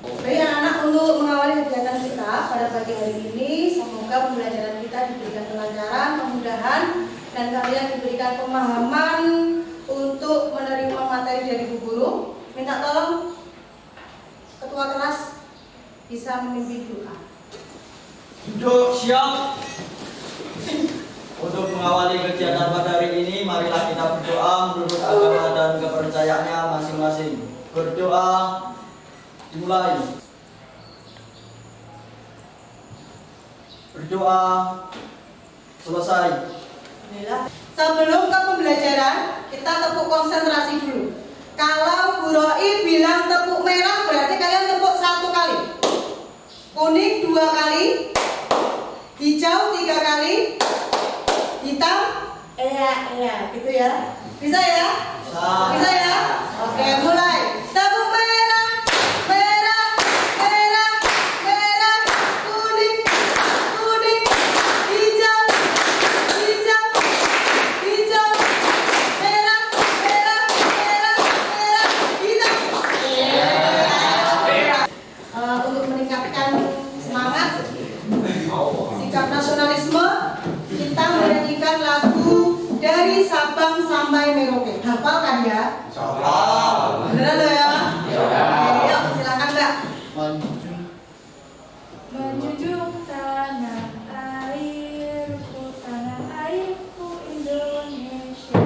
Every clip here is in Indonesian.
Baik anak-anak, untuk mengawali kegiatan kita pada pagi hari ini, semoga pembelajaran kita diberikan kelancaran, kemudahan, dan kalian diberikan pemahaman untuk menerima materi dari Bu Guru. Minta tolong ketua kelas bisa memimpin doa. Duduk siap. Untuk mengawali kegiatan pada hari ini, marilah kita berdoa menurut agama dan kepercayaannya masing-masing. Berdoa dimulai. Berdoa selesai. Sebelum ke pembelajaran, kita tepuk konsentrasi dulu. Kalau Bu Roi bilang tepuk merah, berarti kalian tepuk 1 kali. Kuning 2 kali. Hijau 3 kali. Hitam, gitu ya. Bisa ya? Bisa ya? Oke, mulai. Tepuk merah, merah, merah, merah, kuning, kuning, hijau, hijau, hijau, merah, merah, merah, merah, hitam. Untuk meningkatkan semangat, sikap nasionalisme, kita menyanyikan lagu Dari Sabang Sampai Merauke. Hafal kan ya? Hafal. Beneran loh ya? Ya. Ayo, silakan Mbak. Menjunjung tanah airku, tanah airku Indonesia.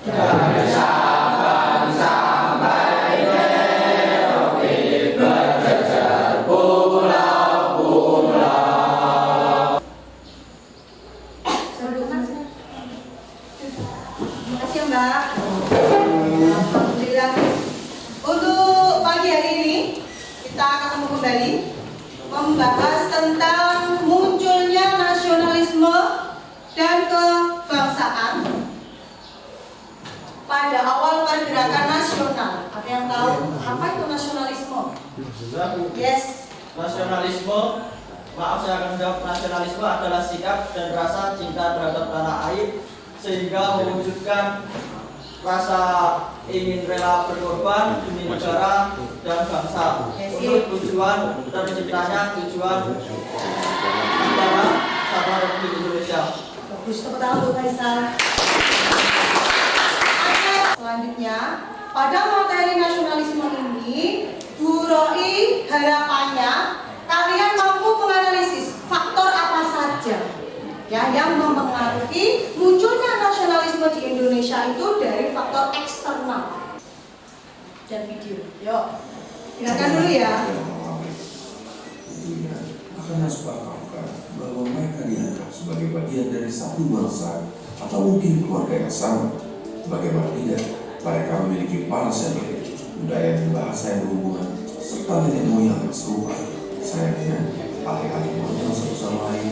Dari Sabang sampai Merauke, berjejer pulau-pulau. Terima kasih ya Mbak. Alhamdulillah. Untuk pagi hari ini kita ketemu kembali membahas tentang munculnya nasionalisme dan kebangsaan pada awal pergerakan nasional. Ada yang tahu apa itu nasionalisme? Yes. Nasionalisme, maaf saya akan menjawab. Nasionalisme adalah sikap dan rasa cinta terhadap tanah air sehingga mewujudkan rasa ingin rela berkorban demi negara dan bangsa untuk tujuan terciptanya tujuan negara Kesatuan Republik Indonesia. Bagus, tepuk tangan untuk Faisal. Selanjutnya, pada materi nasionalisme ini, Bu Roi harapannya kalian mampu menganalisis faktor apa saja ya yang mempengaruhi munculnya nasionalisme di Indonesia itu dari faktor eksternal. Dan video, yuk silakan dulu ya. Akan sepakat bahwa mereka dianggap sebagai bagian dari satu bangsa atau mungkin keluarga yang sama. Bagaimana tidak, mereka memiliki paras yang mirip, budaya dan bahasa yang berhubungan, serta nenek moyang yang serupa. Sayangnya, alih-alih mengenal satu sama lain,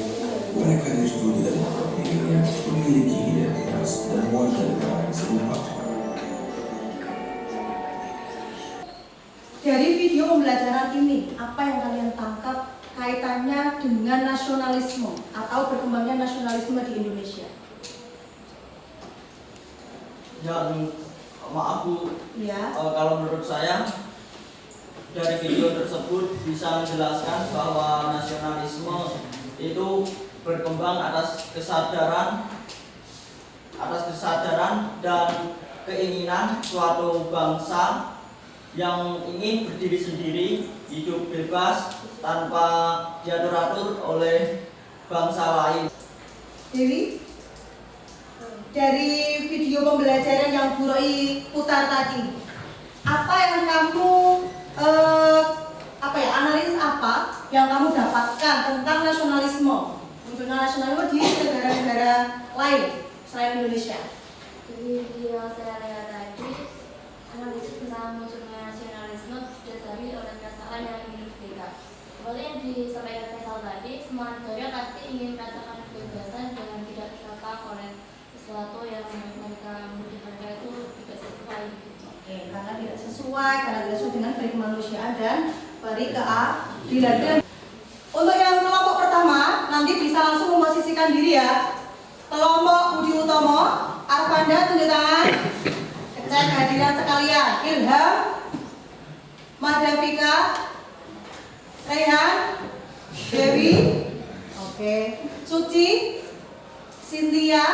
mereka justru tidak menganggap dirinya memiliki identitas dan warga negara yang serupa. Dari video pembelajaran ini, apa yang kalian tangkap kaitannya dengan nasionalisme atau berkembangnya nasionalisme di Indonesia? Yang maaf Bu, Ya. kalau menurut saya dari video tersebut bisa menjelaskan bahwa nasionalisme itu berkembang atas kesadaran dan keinginan suatu bangsa yang ingin berdiri sendiri, hidup bebas tanpa diatur-atur oleh bangsa lain. Dewi, dari video pembelajaran yang Bu Roi putar tadi, apa yang kamu analis apa yang kamu dapatkan tentang nasionalisme, munculnya nasionalisme di negara-negara lain selain Indonesia? Dari video saya lihat tadi, analisis tentang munculnya nasionalisme didasari oleh perasaan yang ingin berbeda. Seperti yang disampaikan Faisal tadi, semua negara pasti ingin merasakan kebebasan dan tidak terkekang oleh sesuatu yang mereka menurut mereka itu tidak sesuai. Oke, karena tidak sesuai dengan baik kemanusiaan dan keadilan. Untuk yang kelompok pertama, nanti bisa langsung memposisikan diri ya. Kelompok Budi Utomo, Arvanda tunjuk tangan. Cek kehadiran sekalian. Ilham, Madhavika, Raihan, Dewi, oke, Suci, Cynthia,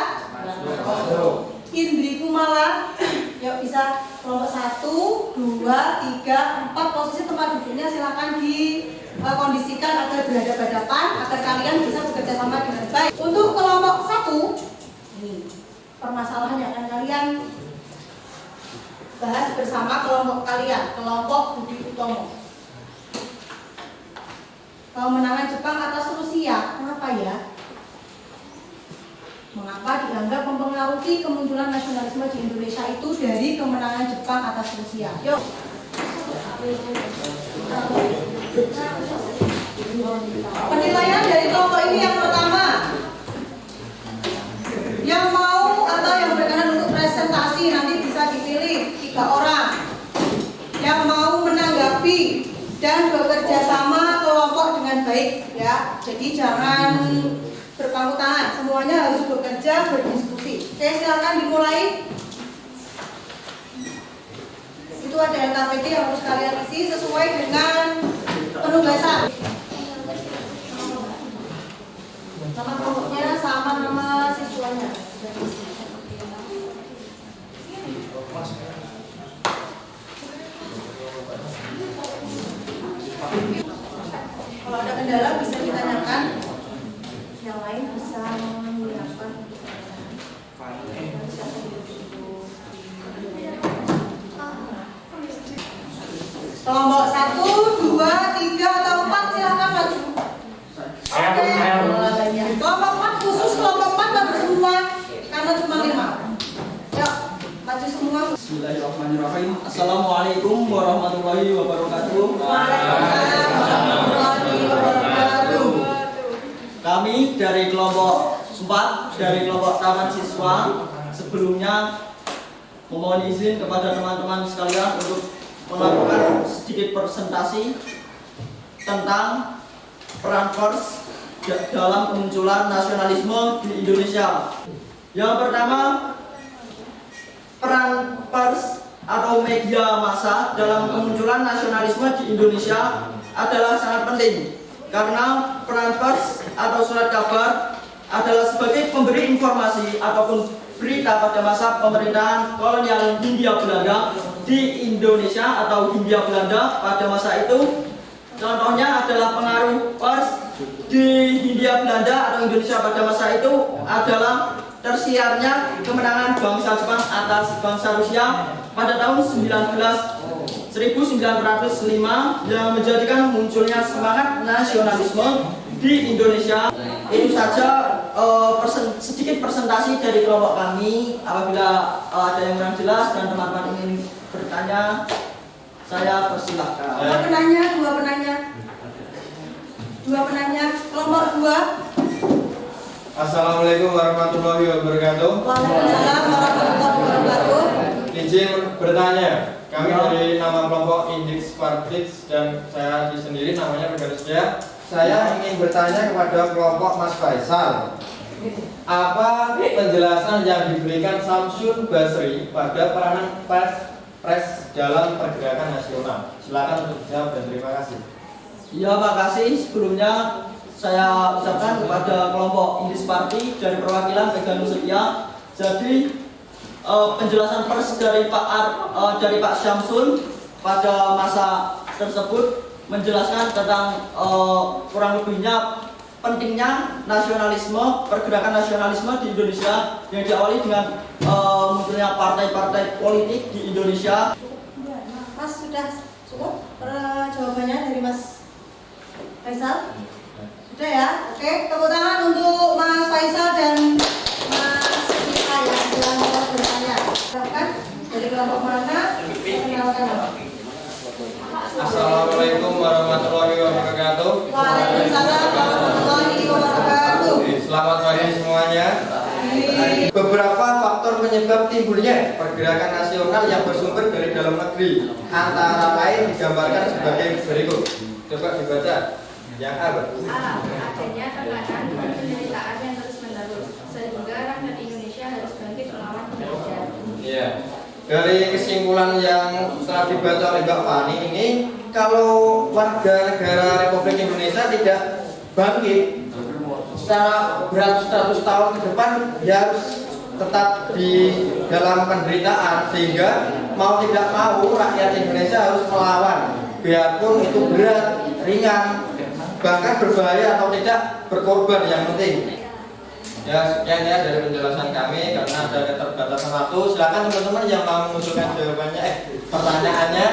Indri Kumala. Yuk bisa kelompok 1, 2, 3, 4. Posisi tempat duduknya silakan dikondisikan agar berhadapan-hadapan agar kalian bisa bekerja sama dengan baik. Untuk kelompok 1, ini permasalahan yang akan kalian bahas bersama kelompok kalian, kelompok Budi Utomo. Kemenangan Jepang atas Rusia, kenapa ya? Mengapa dianggap mempengaruhi kemunculan nasionalisme di Indonesia itu dari kemenangan Jepang atas Rusia? Yuk. Penilaian dari kelompok ini yang pertama. Yang mau atau yang berkenan untuk presentasi nanti bisa dipilih 3 orang. Yang mau menanggapi dan bekerja sama kelompok dengan baik ya. Jadi jangan berpangku tangan, semuanya harus bekerja, berdiskusi. Oke, silakan dimulai. Itu ada LKPD yang harus kalian isi sesuai dengan penugasan. Nama kelompoknya sama nama siswanya. Kalau ada kendala bisa ditanyakan. Yang lain bisa menyiapkan kelompok 1, 2, 3 atau 4 silakan maju. Oke. Kelompok 4 khusus kelompok 4 maju semua karena cuma 5. Yuk, maju semua. Bismillahirrahmanirrahim. Assalamualaikum warahmatullahi wabarakatuh. Waalaikumsalam warahmatullahi wabarakatuh. Kami dari kelompok 4 dari kelompok Taman Siswa sebelumnya memohon izin kepada teman-teman sekalian untuk melakukan sedikit presentasi tentang peran pers dalam kemunculan nasionalisme di Indonesia. Yang pertama, peran pers atau media massa dalam kemunculan nasionalisme di Indonesia adalah sangat penting. Karena peran pers atau surat kabar adalah sebagai pemberi informasi ataupun berita pada masa pemerintahan kolonial Hindia Belanda di Indonesia atau Hindia Belanda pada masa itu. Contohnya adalah pengaruh pers di Hindia Belanda atau Indonesia pada masa itu adalah tersiarnya kemenangan bangsa Jepang atas bangsa Rusia pada tahun 1905 yang menjadikan munculnya semangat nasionalisme di Indonesia. Itu saja sedikit presentasi dari kelompok kami. Apabila ada yang kurang jelas dan teman-teman ingin bertanya, saya persilahkan. Dua penanya, kelompok 2. Assalamualaikum warahmatullahi wabarakatuh. Waalaikumsalam warahmatullahi wabarakatuh. Izin bertanya, kami dari nama kelompok Index Partix dan saya sendiri namanya Megarisya. Saya ingin bertanya kepada kelompok Mas Faisal, apa penjelasan yang diberikan Samsun Basri pada peranan pres dalam pergerakan nasional? Silakan untuk dijawab dan terima kasih. Ya, makasih. Sebelumnya saya ucapkan kepada kelompok Indis Party dari perwakilan Meganus Setia. Jadi penjelasan pers dari Pak Syamsul pada masa tersebut menjelaskan tentang kurang lebihnya pentingnya nasionalisme, pergerakan nasionalisme di Indonesia yang diawali dengan munculnya partai-partai politik di Indonesia. Mas sudah cukup jawabannya dari Mas Faisal? Sudah ya? Oke, tepuk tangan untuk Mas Faisal dan Mas Sita ya, yang mau bertanya. Silakan dari kelompok mana? Perkenalkan. Assalamualaikum warahmatullahi wabarakatuh. Waalaikumsalam warahmatullahi wabarakatuh. Selamat pagi semuanya. Beberapa faktor penyebab timbulnya pergerakan nasional yang bersumber dari dalam negeri antara lain digambarkan sebagai berikut. Coba dibaca. Yang A. Adanya tekanan dan penderitaan yang terus-menerus sehingga rakyat Indonesia harus bangkit melawan penjajah. Iya. dari kesimpulan yang telah dibaca oleh Mbak Fani ini, kalau warga negara Republik Indonesia tidak bangkit secara beratus-ratus tahun ke depan, dia harus tetap di dalam penderitaan, sehingga mau tidak mau rakyat Indonesia harus melawan, biarpun itu berat, ringan, bahkan berbahaya atau tidak, berkorban yang penting. Ya, sekian ya dari penjelasan kami, karena ada keterbatasan waktu. Silakan teman-teman yang mau mengusulkan jawabannya, pertanyaannya.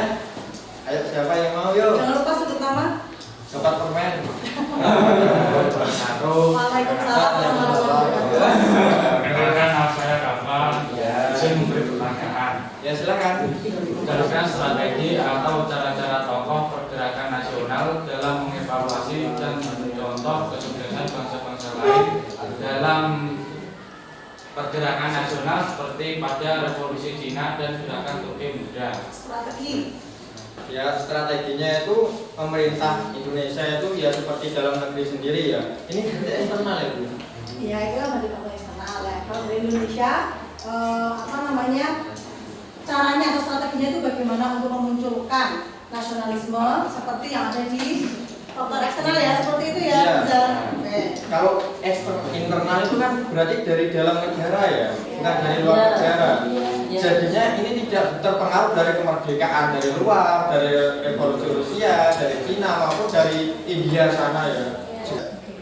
Ayo, siapa yang mau? Yuk. Jangan lupa sudut nama. Sobat permen. Waalaikumsalam warahmatullahi wabarakatuh. Perkenalkan, nama saya Kamal. Izin memberi pertanyaan. Ya, silakan. Jelaskan strategi atau cara-cara tokoh pergerakan nasional dalam mengevaluasi dan mencontoh kesuksesan bangsa-bangsa lain dalam pergerakan nasional seperti pada Revolusi Cina dan gerakan Turki Muda. Strategi. Ya, strateginya itu pemerintah Indonesia itu ya seperti dalam negeri sendiri ya. Ini kerja internal ya, Bu. Ya, itu kan dari tokoh eksternal ya. Kalau di Indonesia, caranya atau strateginya itu bagaimana untuk memunculkan nasionalisme seperti yang ada di faktor eksternal ya, seperti itu ya. Iya. Oke. Kalau internal itu kan berarti dari dalam negara ya, bukan dari luar negara. Jadinya ini tidak terpengaruh dari kemerdekaan dari luar, dari revolusi Rusia, dari Cina maupun dari India sana ya.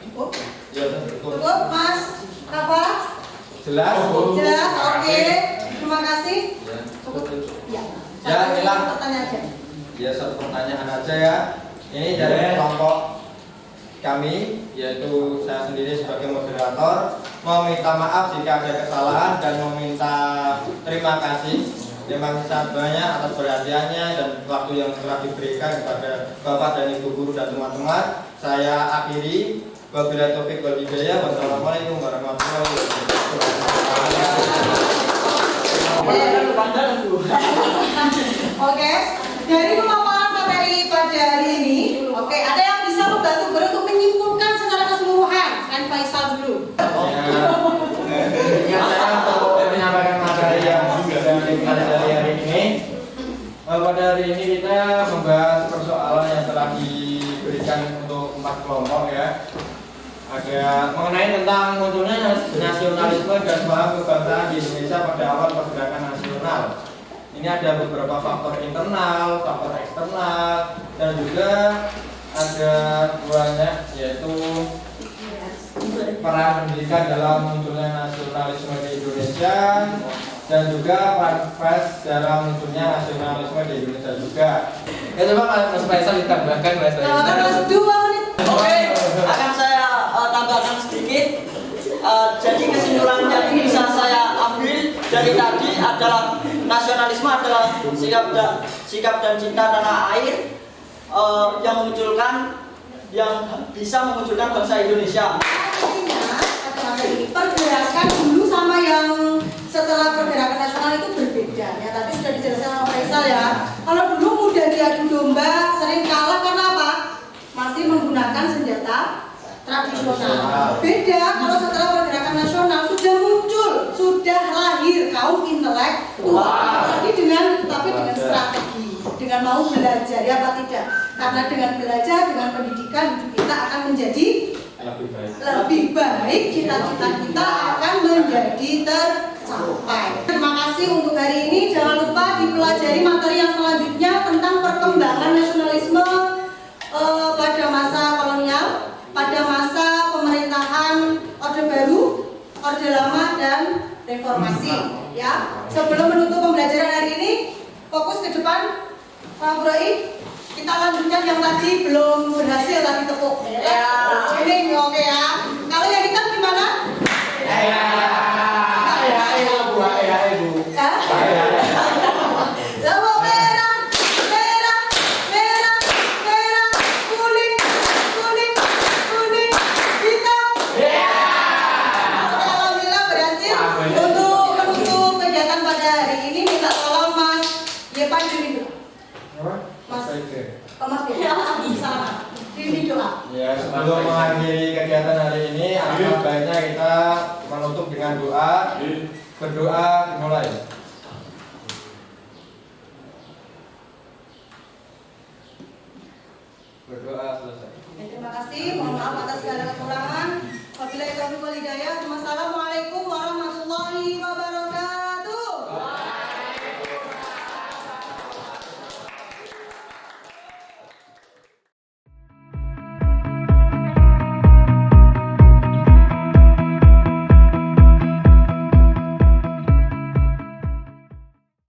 Cukup? Ya, betul. Cukup, Mas? Apa? Jelas? Jelas, oke. Terima kasih. Cukup? Ya. Ya, hilang. Pertanyaan aja. Ya, satu pertanyaan aja ya. Ini dari kelompok kami, yaitu saya sendiri sebagai moderator, meminta maaf jika ada kesalahan dan meminta terima kasih sangat banyak atas perhatiannya dan waktu yang telah diberikan kepada Bapak dan Ibu guru dan teman-teman. Saya akhiri. Wabillahi taufiq wal hidayah. Wassalamualaikum warahmatullahi wabarakatuh. Oke, dari pemaparan materi pada hari ini, oke, ada yang bisa membantu guru untuk menyimpulkan secara keseluruhan. Kan Faisal dulu. Ya, saya untuk menyampaikan materi yang sudah dipelajari hari ini. Pada hari ini kita membahas persoalan yang telah diberikan untuk 4 kelompok ya. Ada mengenai tentang munculnya nasionalisme dan paham kebangsaan di Indonesia pada awal pergerakan nasional. Ini ada beberapa faktor internal, faktor eksternal, dan juga ada banyak, yaitu peran pendidikan dalam munculnya nasionalisme di Indonesia, dan juga peran pers dalam munculnya nasionalisme di Indonesia juga. Ya, coba Mas Faisal ditambahkan, Mas Faisal. Mas 2 menit. Oke, akan saya tambahkan sedikit. Jadi kesimpulan yang bisa saya ambil dari tadi adalah nasionalisme adalah sikap dan cinta tanah air yang bisa memunculkan bangsa Indonesia. Pergerakan dulu sama yang setelah pergerakan nasional itu berbeda ya. Tadi sudah dijelaskan sama Faisal ya. Kalau dulu mudah diadu domba, sering kalah karena apa? Masih menggunakan senjata tradisional. Beda kalau setelah pergerakan nasional sudah muncul, sudah lahir kaum intelektual. Tapi dengan strategi, dengan mau belajar ya apa tidak? Karena dengan belajar, dengan pendidikan hidup kita akan menjadi lebih baik, cita-cita kita akan menjadi tercapai. Terima kasih untuk hari ini. Jangan lupa dipelajari materi yang selanjutnya tentang perkembangan nasionalisme pada masa kolonial, pada masa pemerintahan Orde Baru, Orde Lama, dan Reformasi. Ya, sebelum menutup pembelajaran hari ini, fokus ke depan, Pak Bro. Kita lanjutkan yang tadi belum berhasil tadi tepuk. Ya. Ini oke ya. Kalau yang hitam gimana? Ibu. Sama merah, kuning, hitam. Alhamdulillah berhasil. Untuk menutup kegiatan pada hari ini, minta tolong Mas Yepan dulu. Mas Dini doa. Ya, sebelum mengakhiri kegiatan hari ini, alangkah baiknya kita menutup dengan doa. Berdoa dimulai. Berdoa selesai. Terima kasih. Mohon maaf atas segala kekurangan. Wabillahi taufiq wal hidayah.